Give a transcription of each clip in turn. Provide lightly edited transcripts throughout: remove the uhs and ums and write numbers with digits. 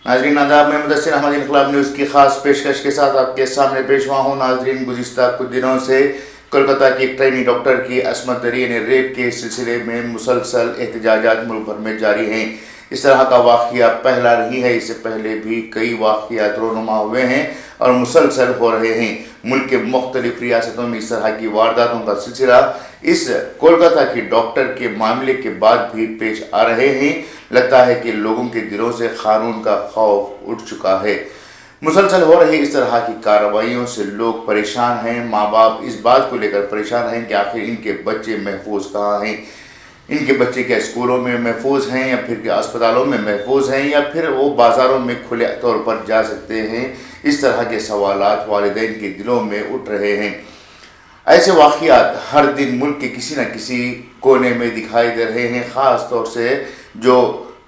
ناظرین آداب، میں مدثر احمد انقلاب نیوز کی خاص پیشکش کے ساتھ آپ کے سامنے پیش ہوا ہوں۔ ناظرین، گزشتہ کچھ دنوں سے کولکتہ کی ایک ٹرینی ڈاکٹر کی عصمت دری یعنی ریپ کے سلسلے میں مسلسل احتجاجات ملک بھر میں جاری ہیں۔ اس طرح کا واقعہ پہلا نہیں ہے، اس سے پہلے بھی کئی واقعات رونما ہوئے ہیں اور مسلسل ہو رہے ہیں۔ ملک کے مختلف ریاستوں میں اس طرح کی وارداتوں کا سلسلہ اس کولکتہ کی ڈاکٹر کے معاملے کے بعد بھی پیش آ رہے ہیں۔ لگتا ہے کہ لوگوں کے دلوں سے قانون کا خوف اٹھ چکا ہے۔ مسلسل ہو رہی اس طرح کی کارروائیوں سے لوگ پریشان ہیں۔ ماں باپ اس بات کو لے کر پریشان ہیں کہ آخر ان کے بچے محفوظ کہاں ہیں، ان کے بچے کیا اسکولوں میں محفوظ ہیں یا پھر اسپتالوں میں محفوظ ہیں یا پھر وہ بازاروں میں کھلے طور پر جا سکتے ہیں۔ اس طرح کے سوالات والدین کے دلوں میں اٹھ رہے ہیں۔ ایسے واقعات ہر دن ملک کے کسی نہ کسی کونے میں دکھائی دے رہے ہیں، خاص طور سے جو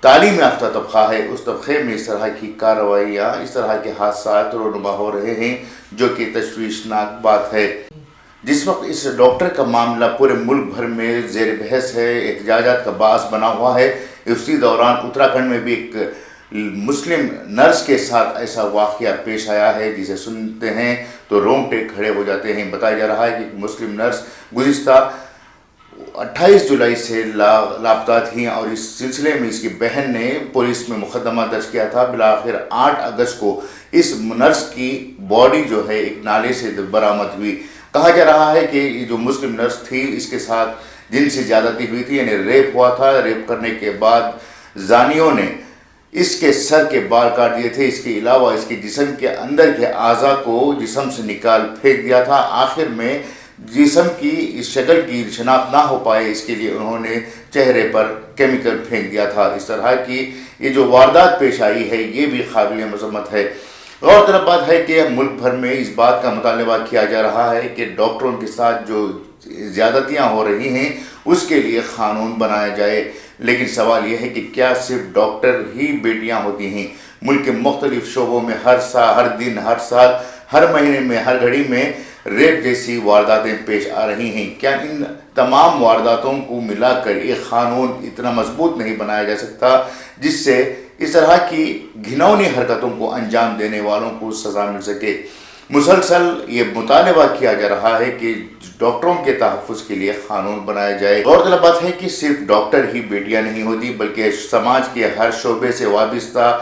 تعلیم یافتہ طبقہ ہے اس طبقے میں اس طرح کی کارروائیاں، اس طرح کے حادثات رونما ہو رہے ہیں، جو کہ تشویشناک بات ہے۔ جس وقت اس ڈاکٹر کا معاملہ پورے ملک بھر میں زیر بحث ہے، احتجاجات کا باعث بنا ہوا ہے، اسی دوران اتراکھنڈ میں بھی ایک مسلم نرس کے ساتھ ایسا واقعہ پیش آیا ہے جسے سنتے ہیں تو رونگٹے کھڑے ہو جاتے ہیں۔ بتایا جا رہا ہے کہ مسلم نرس گزشتہ 28 جولائی سے لاپتہ تھیں اور اس سلسلے میں اس کی بہن نے پولیس میں مقدمہ درج کیا تھا۔ بالآخر 8 اگست کو اس نرس کی باڈی جو ہے ایک نالے سے برآمد ہوئی۔ کہا جا رہا ہے کہ یہ جو مسلم نرس تھی اس کے ساتھ جنسی زیادتی ہوئی تھی، یعنی ریپ ہوا تھا۔ ریپ کرنے کے بعد زانیوں نے اس کے سر کے بال کاٹ دیے تھے، اس کے علاوہ اس کے جسم کے اندر کے اعضاء کو جسم سے نکال پھینک دیا تھا۔ آخر میں جسم کی اس شکل کی شناخت نہ ہو پائے، اس کے لیے انہوں نے چہرے پر کیمیکل پھینک دیا تھا۔ اس طرح کی یہ جو واردات پیش آئی ہے یہ بھی قابل مذمت ہے۔ غور طلب بات ہے کہ ملک بھر میں اس بات کا مطالبہ کیا جا رہا ہے کہ ڈاکٹروں کے ساتھ جو زیادتیاں ہو رہی ہیں اس کے لیے قانون بنایا جائے، لیکن سوال یہ ہے کہ کیا صرف ڈاکٹر ہی بیٹیاں ہوتی ہیں؟ ملک کے مختلف شعبوں میں ہر دن، ہر سال، ہر مہینے میں، ہر گھڑی میں ریپ جیسی وارداتیں پیش آ رہی ہیں۔ کیا ان تمام وارداتوں کو ملا کر ایک قانون اتنا مضبوط نہیں بنایا جا سکتا جس سے اس طرح کی گھناؤنی حرکتوں کو انجام دینے والوں کو سزا مل سکے؟ مسلسل یہ مطالبہ کیا جا رہا ہے کہ ڈاکٹروں کے تحفظ کے لیے قانون بنایا جائے۔ غور طلب بات ہے کہ صرف ڈاکٹر ہی بیٹیاں نہیں ہوتی، بلکہ سماج کے ہر شعبے سے وابستہ،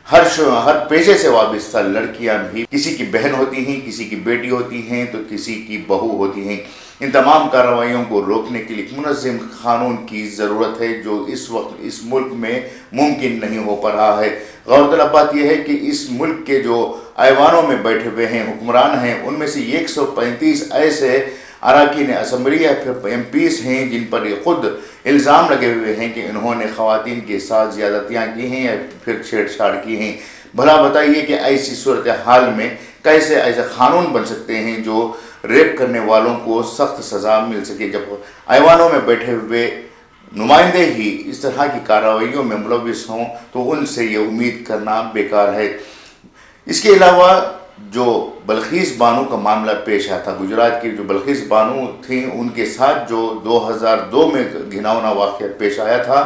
ہر پیشے سے وابستہ لڑکیاں بھی کسی کی بہن ہوتی ہیں، کسی کی بیٹی ہوتی ہیں تو کسی کی بہو ہوتی ہیں۔ ان تمام کارروائیوں کو روکنے کے لیے ایک منظم قانون کی ضرورت ہے، جو اس وقت اس ملک میں ممکن نہیں ہو پا رہا ہے۔ غور طلب بات یہ ہے کہ اس ملک کے جو ایوانوں میں بیٹھے ہوئے ہیں حکمران ہیں، ان میں سے 135 ایسے اراکین اسمبلی یا پھر ایم پیز ہیں جن پر یہ خود الزام لگے ہوئے ہیں کہ انہوں نے خواتین کے ساتھ زیادتیاں کی ہیں یا پھر چھیڑ چھاڑ کی ہیں۔ بھلا بتائیے کہ ایسی صورتحال میں کیسے ایسے قانون بن سکتے ہیں جو ریپ کرنے والوں کو سخت سزا مل سکے، جب ایوانوں میں بیٹھے ہوئے نمائندے ہی اس طرح کی کارروائیوں میں ملوث ہوں تو ان سے یہ امید کرنا بیکار ہے۔ اس کے علاوہ جو بلقیس بانو کا معاملہ پیش آیا تھا، گجرات کی جو بلقیس بانو تھیں ان کے ساتھ جو 2002 میں گھناؤنا واقعہ پیش آیا تھا،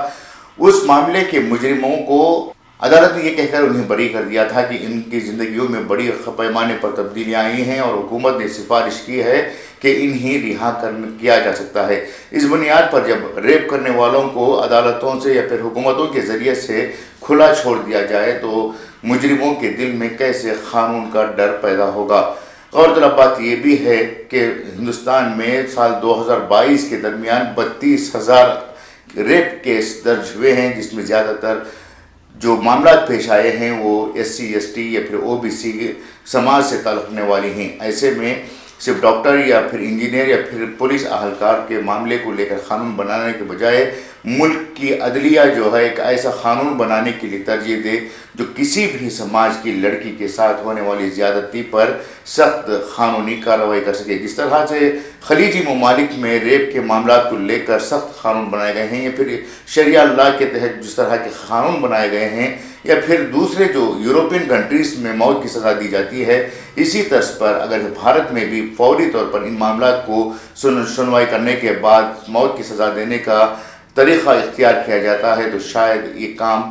اس معاملے کے مجرموں کو عدالت نے یہ کہہ کر انہیں بری کر دیا تھا کہ ان کی زندگیوں میں بڑی پیمانے پر تبدیلیاں آئی ہیں اور حکومت نے سفارش کی ہے کہ انہیں رہا کیا جا سکتا ہے۔ اس بنیاد پر جب ریپ کرنے والوں کو عدالتوں سے یا پھر حکومتوں کے ذریعے سے کھلا چھوڑ دیا جائے تو مجرموں کے دل میں کیسے قانون کا ڈر پیدا ہوگا؟ غور طلب بات یہ بھی ہے کہ ہندوستان میں سال 2022 کے درمیان 32,000 ریپ کیس درج ہوئے ہیں، جس میں زیادہ تر جو معاملات پیش آئے ہیں وہ SC ST یا پھر OBC سماج سے تعلق رکھنے والی ہیں۔ ایسے میں صرف ڈاکٹر یا پھر انجینئر یا پھر پولیس اہلکار کے معاملے کو لے کر قانون بنانے کے بجائے ملک کی عدلیہ جو ہے ایک ایسا قانون بنانے کے لیے ترجیح دے جو کسی بھی سماج کی لڑکی کے ساتھ ہونے والی زیادتی پر سخت قانونی کارروائی کر سکے۔ جس طرح سے خلیجی ممالک میں ریپ کے معاملات کو لے کر سخت قانون بنائے گئے ہیں یا پھر شریعہ اللہ کے تحت جس طرح کے قانون بنائے گئے ہیں یا پھر دوسرے جو یورپین کنٹریز میں موت کی سزا دی جاتی ہے، اسی طرز پر اگر بھارت میں بھی فوری طور پر ان معاملات کو سنوائی کرنے کے بعد موت کی سزا دینے کا طریقہ اختیار کیا جاتا ہے تو شاید یہ کام